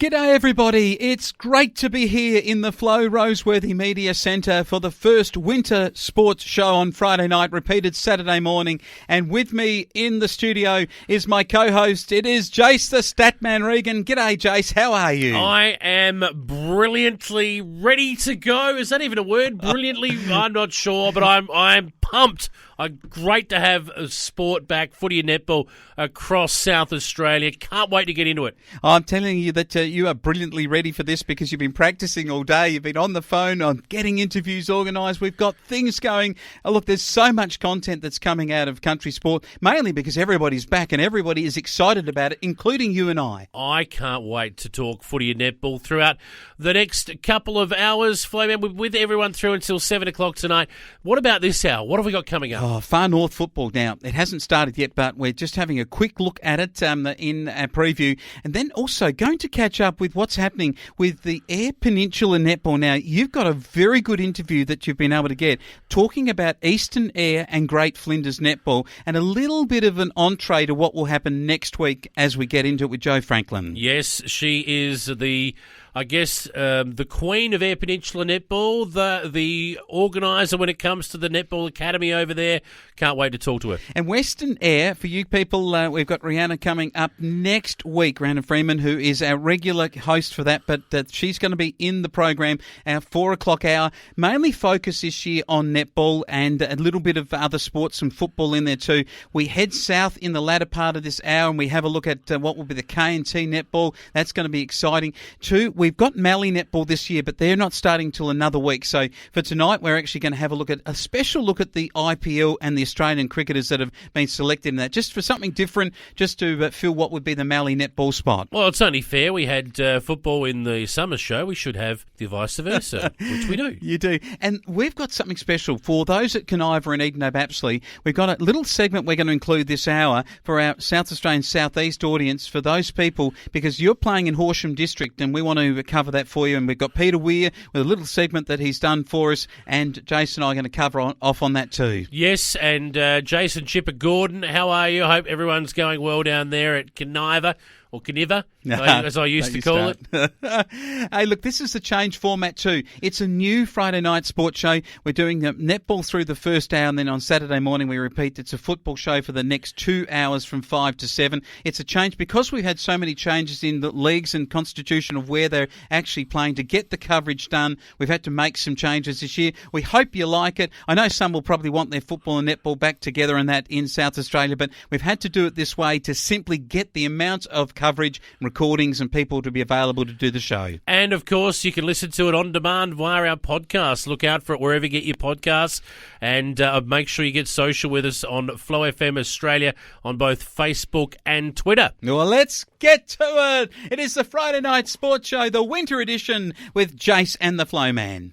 G'day everybody, it's great to be here in the Flow Roseworthy Media Centre for the first winter sports show on Friday night, repeated Saturday morning. And with me in the studio is my co-host, it is Jace the Statman Regan. G'day Jace, how are you? I am brilliantly ready to go. Is that even a word? Brilliantly? I'm not sure, but I'm pumped. Great to have a sport back, footy and netball across South Australia. Can't wait to get into it. I'm telling you that you are brilliantly ready for this because you've been practicing all day. You've been on the phone, on getting interviews organised. We've got things going. Look, there's so much content that's coming out of country sport, mainly because everybody's back and everybody is excited about it, including you and I. I can't wait to talk footy and netball throughout the next couple of hours. Flowman, with everyone through until 7 o'clock tonight. What about this hour? What have we got coming up? Far North football now. It hasn't started yet, but we're just having a quick look at it in our preview. And then also going to catch up with what's happening with the Eyre Peninsula Netball. Now, you've got a very good interview that you've been able to get talking about Eastern Eyre and Great Flinders Netball and a little bit of an entree to what will happen next week as we get into it with Jo Franklin. Yes, she is the queen of Eyre Peninsula Netball, the organiser when it comes to the Netball Academy over there. Can't wait to talk to her. And Western Eyre, for you people, we've got Rihanna coming up next week, Rihanna Freeman, who is our regular host for that, but she's going to be in the program, our 4 o'clock hour, mainly focused this year on netball and a little bit of other sports and football in there too. We head south in the latter part of this hour and we have a look at what will be the K&T netball. That's going to be exciting too. We've got Mallee netball this year, but they're not starting till another week. So for tonight, we're actually going to have a special look at the IPL and the Australian cricketers that have been selected in that, just for something different, just to fill what would be the Mallee netball spot. Well, it's only fair. We had football in the summer show. We should have the vice versa, which we do. You do. And we've got something special for those at Kaniva and Edenhope Apsley. We've got a little segment we're going to include this hour for our South Australian Southeast audience, for those people, because you're playing in Horsham District and we want to cover that for you. And we've got Peter Weir with a little segment that he's done for us, and Jason and I are going to cover off on that too. Yes, and Jason Chipper Gordon, how are you? I hope everyone's going well down there at Kaniva. Or Kaniva, as I used to call it. Hey, look, this is the change format too. It's a new Friday night sports show. We're doing the netball through the first hour, and then on Saturday morning we repeat. It's a football show for the next 2 hours from 5 to 7. It's a change because we've had so many changes in the leagues and constitution of where they're actually playing to get the coverage done. We've had to make some changes this year. We hope you like it. I know some will probably want their football and netball back together and that in South Australia, but we've had to do it this way to simply get the amount of coverage, recordings and people to be available to do the show. And of course you can listen to it on demand via our podcast. Look out for it wherever you get your podcasts, and make sure you get social with us on Flow FM Australia on both Facebook and Twitter. Well, let's get to it. It is the Friday night sports show, the winter edition with Jace and the Flowman.